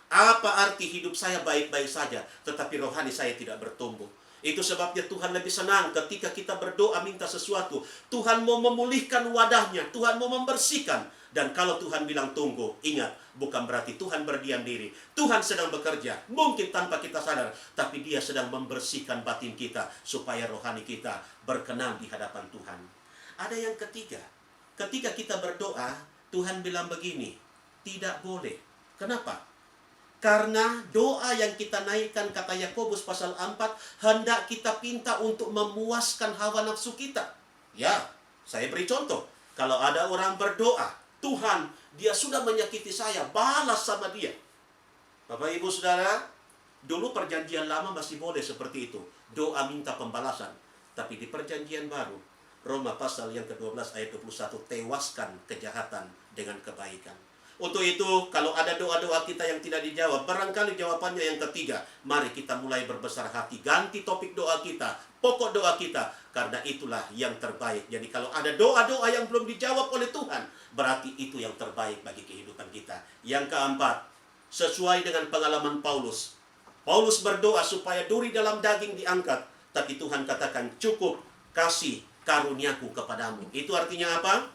Apa arti hidup saya baik-baik saja, tetapi rohani saya tidak bertumbuh. Itu sebabnya Tuhan lebih senang ketika kita berdoa minta sesuatu. Tuhan mau memulihkan wadahnya, Tuhan mau membersihkan. Dan kalau Tuhan bilang tunggu, ingat, bukan berarti Tuhan berdiam diri. Tuhan sedang bekerja, mungkin tanpa kita sadar, tapi Dia sedang membersihkan batin kita, supaya rohani kita berkenan di hadapan Tuhan. Ada yang ketiga, ketika kita berdoa, Tuhan bilang begini, tidak boleh. Kenapa? Karena doa yang kita naikkan, kata Yakobus pasal 4, hendak kita pinta untuk memuaskan hawa nafsu kita. Ya, saya beri contoh. Kalau ada orang berdoa, Tuhan, dia sudah menyakiti saya, balas sama dia. Bapak Ibu Saudara, dulu perjanjian lama masih boleh seperti itu. Doa minta pembalasan. Tapi di perjanjian baru, Roma pasal yang ke-12 ayat 21, tewaskan kejahatan dengan kebaikan. Untuk itu, kalau ada doa-doa kita yang tidak dijawab, barangkali jawabannya yang ketiga, mari kita mulai berbesar hati, ganti topik doa kita, pokok doa kita, karena itulah yang terbaik. Jadi kalau ada doa-doa yang belum dijawab oleh Tuhan, berarti itu yang terbaik bagi kehidupan kita. Yang keempat, sesuai dengan pengalaman Paulus. Paulus berdoa supaya duri dalam daging diangkat, tapi Tuhan katakan, cukup kasih karuniaku kepadamu. Itu artinya apa?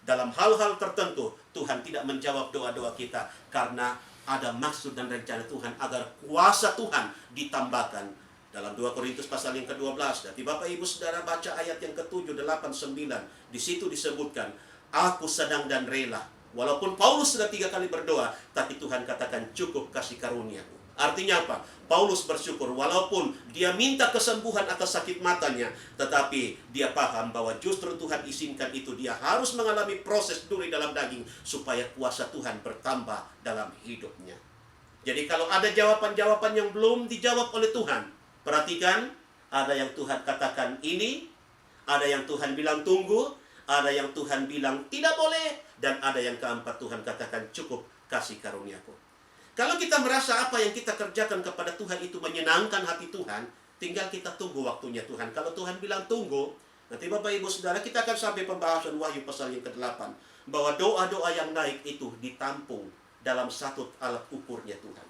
Dalam hal-hal tertentu, Tuhan tidak menjawab doa-doa kita karena ada maksud dan rencana Tuhan agar kuasa Tuhan ditambahkan. Dalam 2 Korintus pasal yang ke-12, nanti Bapak Ibu Saudara baca ayat yang ke-7, 8, 9. Di situ disebutkan, aku sedang dan rela. Walaupun Paulus sudah 3 kali berdoa, tapi Tuhan katakan cukup kasih karunia-Ku. Artinya apa? Paulus bersyukur walaupun dia minta kesembuhan atas sakit matanya, tetapi dia paham bahwa justru Tuhan izinkan itu. Dia harus mengalami proses duri dalam daging supaya kuasa Tuhan bertambah dalam hidupnya. Jadi kalau ada jawaban-jawaban yang belum dijawab oleh Tuhan, perhatikan, ada yang Tuhan katakan ini, ada yang Tuhan bilang tunggu, ada yang Tuhan bilang tidak boleh, dan ada yang keempat Tuhan katakan cukup kasih karunia-Ku. Kalau kita merasa apa yang kita kerjakan kepada Tuhan itu menyenangkan hati Tuhan, tinggal kita tunggu waktunya Tuhan. Kalau Tuhan bilang tunggu, nanti Bapak Ibu Saudara kita akan sampai pembahasan Wahyu pasal yang ke-8, bahwa doa-doa yang naik itu ditampung dalam satu alat ukurnya Tuhan.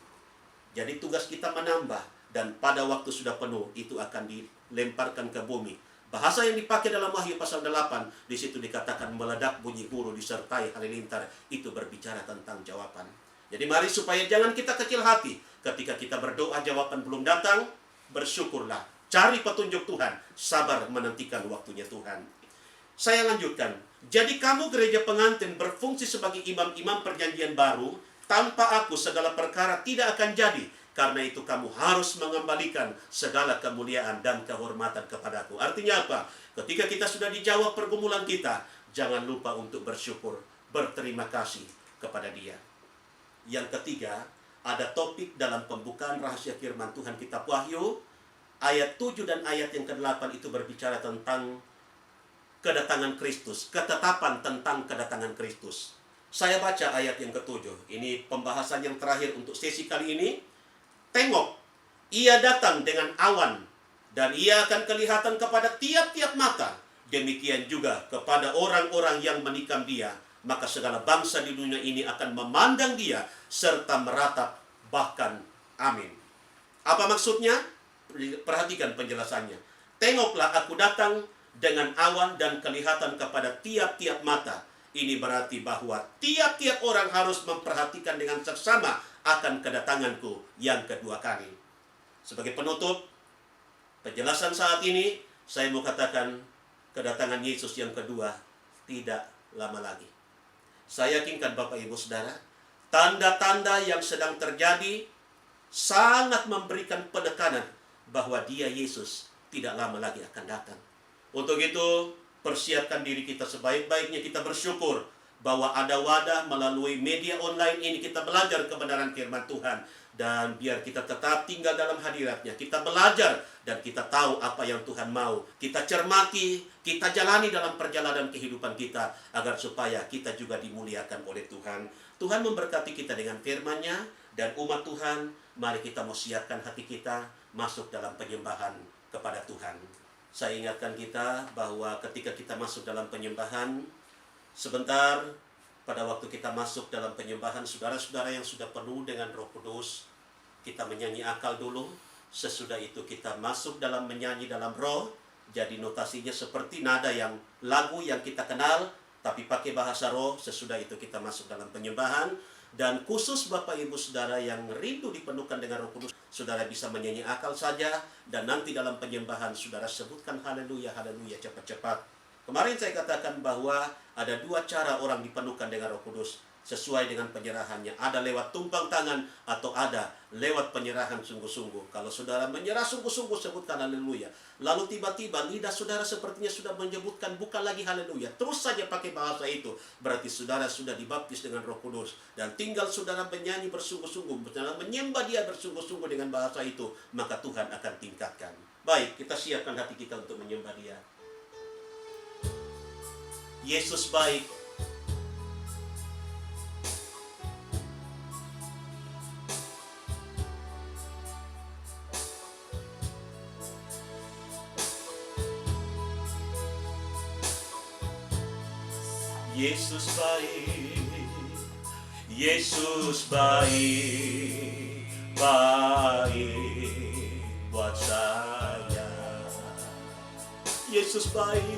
Jadi tugas kita menambah, dan pada waktu sudah penuh itu akan dilemparkan ke bumi. Bahasa yang dipakai dalam Wahyu pasal 8, di situ dikatakan meledak bunyi guru disertai halilintar, itu berbicara tentang jawaban. Jadi mari supaya jangan kita kecil hati. Ketika kita berdoa jawaban belum datang, bersyukurlah. Cari petunjuk Tuhan. Sabar menantikan waktunya Tuhan. Saya lanjutkan. Jadi kamu gereja pengantin berfungsi sebagai imam-imam perjanjian baru. Tanpa aku segala perkara tidak akan jadi. Karena itu kamu harus mengembalikan segala kemuliaan dan kehormatan kepadaku. Artinya apa? Ketika kita sudah dijawab pergumulan kita, jangan lupa untuk bersyukur. Berterima kasih kepada Dia. Yang ketiga, ada topik dalam pembukaan rahasia firman Tuhan kitab Wahyu. Ayat 7 dan ayat yang ke-8 itu berbicara tentang kedatangan Kristus. Ketetapan tentang kedatangan Kristus. Saya baca ayat yang ke-7. Ini pembahasan yang terakhir untuk sesi kali ini. Tengok, ia datang dengan awan, dan ia akan kelihatan kepada tiap-tiap mata. Demikian juga kepada orang-orang yang menikam dia. Maka segala bangsa di dunia ini akan memandang dia serta meratap, bahkan amin. Apa maksudnya? Perhatikan penjelasannya. Tengoklah aku datang dengan awan dan kelihatan kepada tiap-tiap mata. Ini berarti bahwa tiap-tiap orang harus memperhatikan dengan seksama akan kedatanganku yang kedua kali. Sebagai penutup penjelasan saat ini, saya mau katakan kedatangan Yesus yang kedua tidak lama lagi. Saya yakinkan Bapak Ibu Saudara, tanda-tanda yang sedang terjadi sangat memberikan penekanan bahwa Dia Yesus tidak lama lagi akan datang. Untuk itu, persiapkan diri kita sebaik-baiknya. Kita bersyukur bahwa ada wadah melalui media online ini kita belajar kebenaran firman Tuhan. Dan biar kita tetap tinggal dalam hadiratnya. Kita belajar dan kita tahu apa yang Tuhan mau. Kita cermati, kita jalani dalam perjalanan kehidupan kita. Agar supaya kita juga dimuliakan oleh Tuhan. Tuhan memberkati kita dengan firman-Nya. Dan umat Tuhan, mari kita mau siapkan hati kita masuk dalam penyembahan kepada Tuhan. Saya ingatkan kita bahwa ketika kita masuk dalam penyembahan, sebentar pada waktu kita masuk dalam penyembahan, saudara-saudara yang sudah penuh dengan Roh Kudus, kita menyanyi akal dulu. Sesudah itu kita masuk dalam menyanyi dalam roh. Jadi notasinya seperti nada yang lagu yang kita kenal, tapi pakai bahasa roh. Sesudah itu kita masuk dalam penyembahan. Dan khusus Bapak Ibu Saudara yang rindu dipenuhkan dengan Roh Kudus, saudara bisa menyanyi akal saja. Dan nanti dalam penyembahan saudara sebutkan haleluya, haleluya cepat-cepat. Kemarin saya katakan bahwa ada dua cara orang dipenuhkan dengan Roh Kudus sesuai dengan penyerahannya. Ada lewat tumpang tangan atau ada lewat penyerahan sungguh-sungguh. Kalau saudara menyerah sungguh-sungguh, sebutkan haleluya. Lalu tiba-tiba lidah saudara sepertinya sudah menyebutkan bukan lagi haleluya, terus saja pakai bahasa itu, berarti saudara sudah dibaptis dengan Roh Kudus. Dan tinggal saudara menyanyi bersungguh-sungguh, saudara menyembah Dia bersungguh-sungguh dengan bahasa itu, maka Tuhan akan tingkatkan. Baik, kita siapkan hati kita untuk menyembah Dia. Yesus baik. Yesus baik, Yesus baik, baik buat saya. Yesus baik,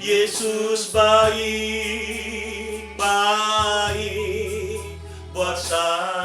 Yesus baik, baik buat saya.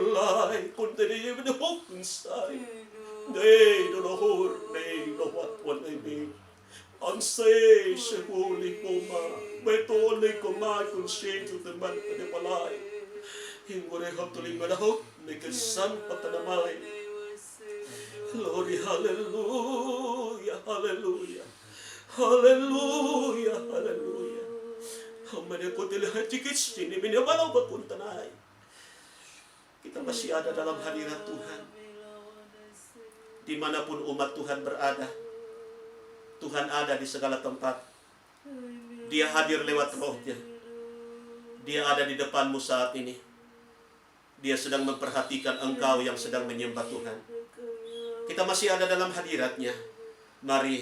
Lai kun tadi menepuk sai. Nei dolohur nei lowat wanai nei. Ansay sekuli koma. Betole koma kun seju teman pada palai. Hingore hatuling madahok nekesan patanamay. Glory, hallelujah, hallelujah. Hallelujah, hallelujah. Hamanya ko dilihat tikis ini minabalaw bakuntanay. Kita masih ada dalam hadirat Tuhan. Dimanapun umat Tuhan berada, Tuhan ada di segala tempat. Dia hadir lewat rohnya. Dia ada di depanmu saat ini. Dia sedang memperhatikan engkau yang sedang menyembah Tuhan. Kita masih ada dalam hadirat-Nya. Mari,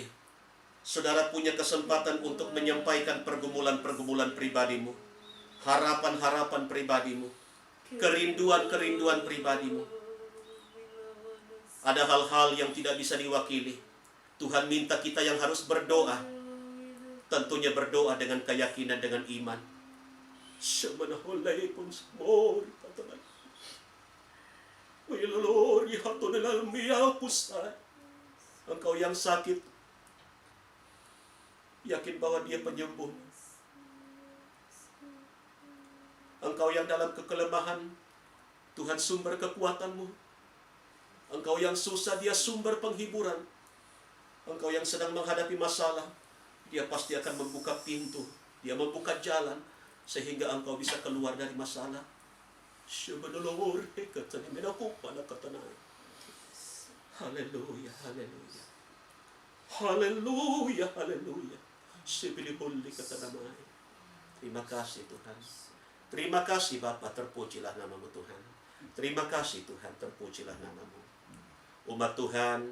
saudara punya kesempatan untuk menyampaikan pergumulan-pergumulan pribadimu, harapan-harapan pribadimu, kerinduan-kerinduan pribadimu. Ada hal-hal yang tidak bisa diwakili. Tuhan minta kita yang harus berdoa. Tentunya berdoa dengan keyakinan, dengan iman. Semanahulay pun semua katakan. Wilalori hato nilalmiya pusay. Engkau yang sakit, yakin bahwa Dia penyembuh. Engkau yang dalam kekelemahan, Tuhan sumber kekuatanmu. Engkau yang susah, Dia sumber penghiburan. Engkau yang sedang menghadapi masalah, Dia pasti akan membuka pintu. Dia membuka jalan sehingga engkau bisa keluar dari masalah. Haleluya, haleluya. Haleluya, haleluya. Terima kasih Tuhan. Terima kasih Bapa, terpujilah nama-Mu Tuhan. Terima kasih Tuhan, terpujilah nama-Mu. Umat Tuhan,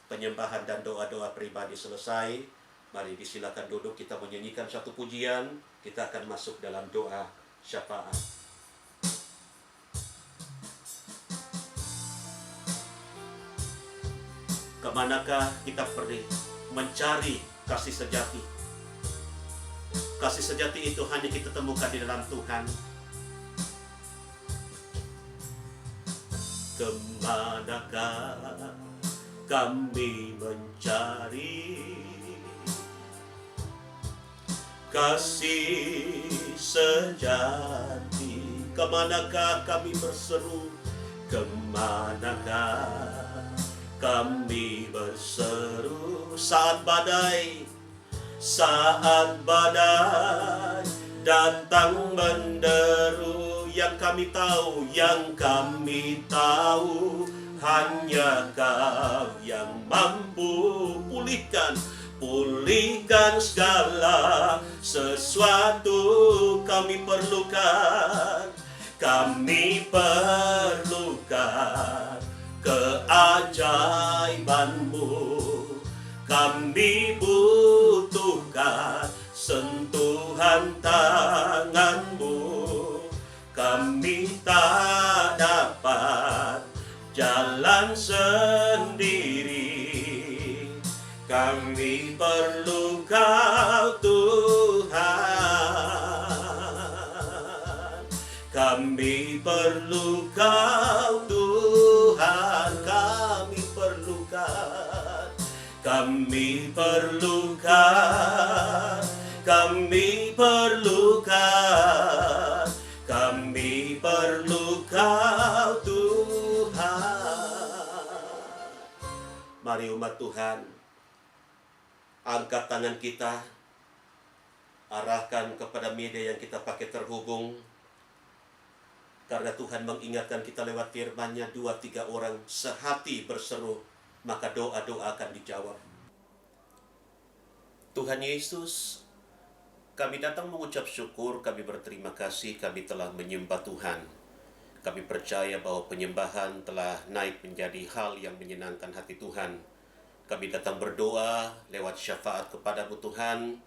penyembahan dan doa-doa pribadi selesai. Mari disilakan duduk, kita menyanyikan satu pujian. Kita akan masuk dalam doa syafaat. Kemanakah kita pergi mencari kasih sejati? Kasih sejati itu hanya kita temukan di dalam Tuhan. Kemanakah kami mencari kasih sejati? Kemanakah kami berseru? Kemanakah kami berseru saat badai datang menderu? Yang kami tahu hanya Kau yang mampu pulihkan segala sesuatu. Kami perlukan keajaiban-Mu. Kami butuhkan sentuhan tangan-Mu. Kami tak dapat jalan sendiri. Kami perlu Kau Tuhan. Kami perlu Kau Tuhan. Kami perlukan. Kami perlukan. Kami perlukan. Kami perlu Kau Tuhan. Mari umat Tuhan, angkat tangan kita, arahkan kepada media yang kita pakai terhubung. Karena Tuhan mengingatkan kita lewat firman-Nya, 2-3 orang sehati berseru, maka doa-doa akan dijawab. Tuhan Yesus, kami datang mengucap syukur, kami berterima kasih, kami telah menyembah Tuhan. Kami percaya bahwa penyembahan telah naik menjadi hal yang menyenangkan hati Tuhan. Kami datang berdoa lewat syafaat kepada-Mu Tuhan,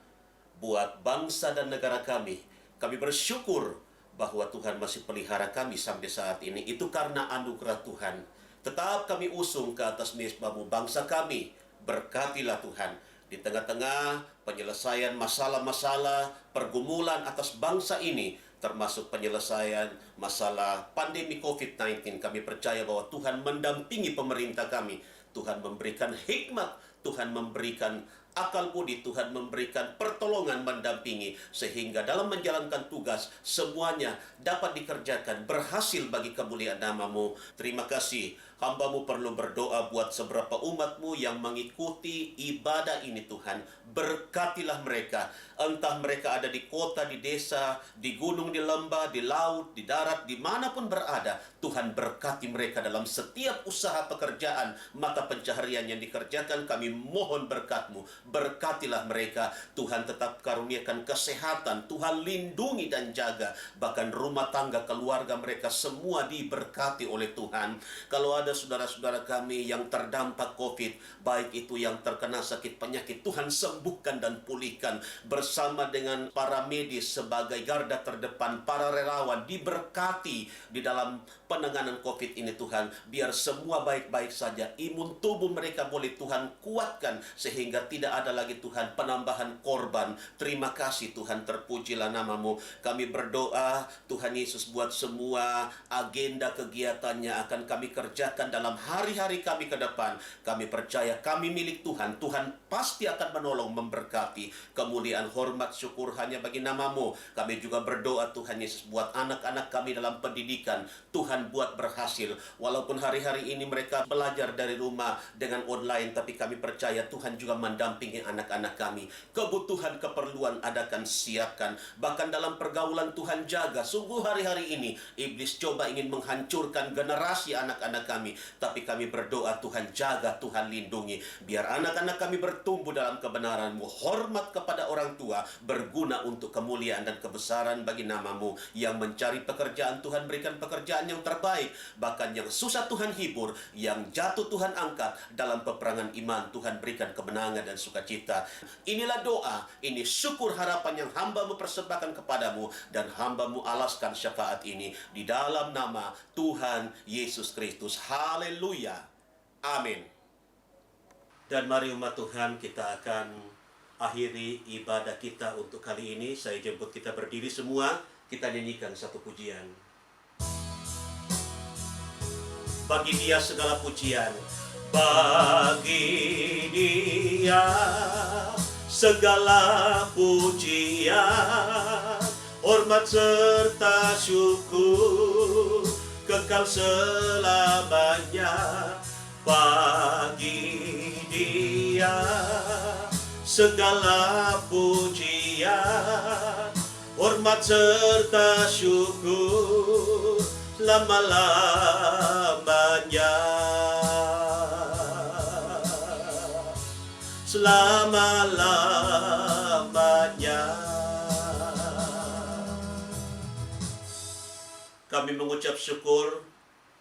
buat bangsa dan negara kami. Kami bersyukur bahwa Tuhan masih pelihara kami sampai saat ini. Itu karena anugerah Tuhan. Tetap kami usung ke atas mezbah-Mu bangsa kami. Berkatilah Tuhan. Di tengah-tengah penyelesaian masalah-masalah, pergumulan atas bangsa ini, termasuk penyelesaian masalah pandemi COVID-19, kami percaya bahwa Tuhan mendampingi pemerintah kami. Tuhan memberikan hikmat, Tuhan memberikan akal budi, Tuhan memberikan pertolongan, mendampingi, sehingga dalam menjalankan tugas semuanya dapat dikerjakan berhasil bagi kemuliaan nama-Mu. Terima kasih. Hamba-Mu perlu berdoa buat seberapa umat-Mu yang mengikuti ibadah ini Tuhan. Berkatilah mereka. Entah mereka ada di kota, di desa, di gunung, di lembah, di laut, di darat, dimanapun berada. Tuhan berkati mereka dalam setiap usaha pekerjaan, mata pencaharian yang dikerjakan. Kami mohon berkat-Mu. Berkatilah mereka. Tuhan tetap karuniakan kesehatan. Tuhan lindungi dan jaga. Bahkan rumah tangga, keluarga mereka semua diberkati oleh Tuhan. Kalau ada saudara-saudara kami yang terdampak COVID, baik itu yang terkena sakit penyakit, Tuhan sembuhkan dan pulihkan. Bersama dengan para medis sebagai garda terdepan, para relawan diberkati di dalam penanganan COVID ini Tuhan. Biar semua baik-baik saja. Imun tubuh mereka boleh Tuhan kuatkan, sehingga tidak ada lagi Tuhan penambahan korban. Terima kasih Tuhan, terpujilah nama-Mu. Kami berdoa Tuhan Yesus buat semua agenda kegiatannya akan kami kerjakan dalam hari-hari kami ke depan. Kami percaya kami milik Tuhan. Tuhan pasti akan menolong, memberkati. Kemuliaan, hormat, syukur hanya bagi nama-Mu. Kami juga berdoa Tuhan Yesus buat anak-anak kami dalam pendidikan. Tuhan buat berhasil. Walaupun hari-hari ini mereka belajar dari rumah dengan online, tapi kami percaya Tuhan juga mendampingi anak-anak kami. Kebutuhan, keperluan adakan siapkan. Bahkan dalam pergaulan Tuhan jaga. Sungguh hari-hari ini iblis coba ingin menghancurkan generasi anak-anak kami. Tapi kami berdoa Tuhan jaga, Tuhan lindungi. Biar anak-anak kami bertumbuh dalam kebenaran-Mu. Hormat kepada orang tua, berguna untuk kemuliaan dan kebesaran bagi nama-Mu. Yang mencari pekerjaan, Tuhan berikan pekerjaan yang terbaik. Bahkan yang susah Tuhan hibur, yang jatuh Tuhan angkat. Dalam peperangan iman Tuhan berikan kemenangan dan sukacita. Inilah doa, ini syukur harapan yang hamba-Mu persembahkan kepadamu, dan hamba-Mu alaskan syafaat ini di dalam nama Tuhan Yesus Kristus. Haleluya. Amin. Dan mari umat Tuhan, kita akan akhiri ibadah kita untuk kali ini. Saya jemput kita berdiri semua, kita nyanyikan satu pujian. Bagi Dia segala pujian, bagi Dia segala pujian, hormat serta syukur kekal selamanya. Bagi Dia segala pujian, hormat serta syukur lama-lamanya. Selama-lamanya. Kami mengucap syukur,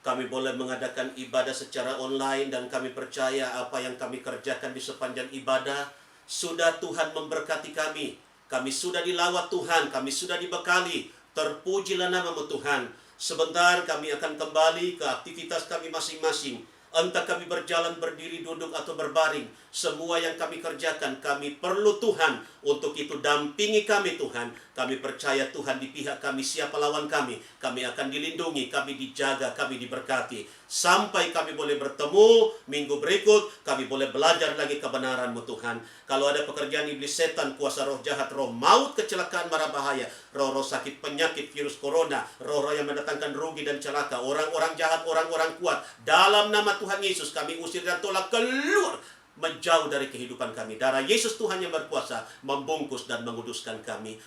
kami boleh mengadakan ibadah secara online, dan kami percaya apa yang kami kerjakan di sepanjang ibadah sudah Tuhan memberkati kami. Kami sudah dilawat Tuhan, kami sudah dibekali. Terpujilah nama-Mu Tuhan. Sebentar kami akan kembali ke aktivitas kami masing-masing. Entah kami berjalan, berdiri, duduk, atau berbaring. Semua yang kami kerjakan, kami perlu Tuhan. Untuk itu dampingi kami Tuhan. Kami percaya Tuhan di pihak kami, siapa lawan kami. Kami akan dilindungi, kami dijaga, kami diberkati. Sampai kami boleh bertemu minggu berikut, kami boleh belajar lagi kebenaran-Mu Tuhan. Kalau ada pekerjaan iblis, setan, kuasa roh jahat, roh maut, kecelakaan, mara bahaya, roh-roh sakit, penyakit, virus corona, roh-roh yang mendatangkan rugi dan celaka, orang-orang jahat, orang-orang kuat, dalam nama Tuhan Yesus kami usir dan tolak keluar, menjauh dari kehidupan kami. Darah Yesus Tuhan yang berkuasa membungkus dan menguduskan kami.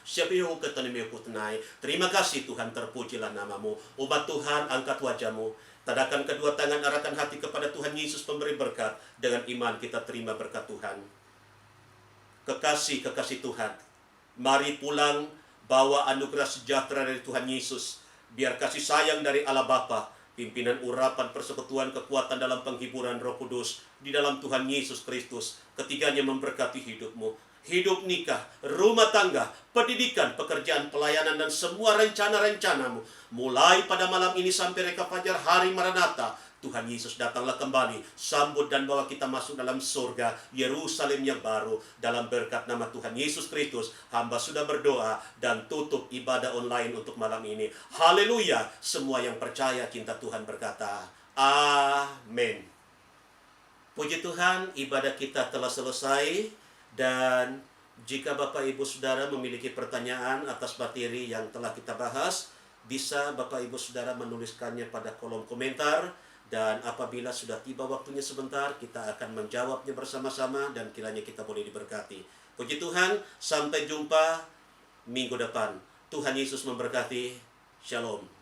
Terima kasih Tuhan, terpujilah nama-Mu. Umat Tuhan, angkat wajah-Mu, tadakan kedua tangan, arahkan hati kepada Tuhan Yesus pemberi berkat. Dengan iman kita terima berkat Tuhan. Kekasih-kekasih Tuhan, mari pulang bawa anugerah sejahtera dari Tuhan Yesus. Biar kasih sayang dari Allah Bapa, pimpinan urapan persekutuan kekuatan dalam penghiburan Roh Kudus di dalam Tuhan Yesus Kristus, ketiganya memberkati hidupmu, hidup nikah, rumah tangga, pendidikan, pekerjaan, pelayanan, dan semua rencana-rencanamu. Mulai pada malam ini sampai reka fajar hari Maranatha, Tuhan Yesus datanglah kembali, sambut dan bawa kita masuk dalam surga Yerusalem yang baru. Dalam berkat nama Tuhan Yesus Kristus, hamba sudah berdoa dan tutup ibadah online untuk malam ini. Haleluya. Semua yang percaya cinta Tuhan berkata, amin. Puji Tuhan, ibadah kita telah selesai. Dan jika Bapak Ibu Saudara memiliki pertanyaan atas materi yang telah kita bahas, bisa Bapak Ibu Saudara menuliskannya pada kolom komentar. Dan apabila sudah tiba waktunya sebentar, kita akan menjawabnya bersama-sama dan kiranya kita boleh diberkati. Puji Tuhan, sampai jumpa minggu depan. Tuhan Yesus memberkati. Shalom.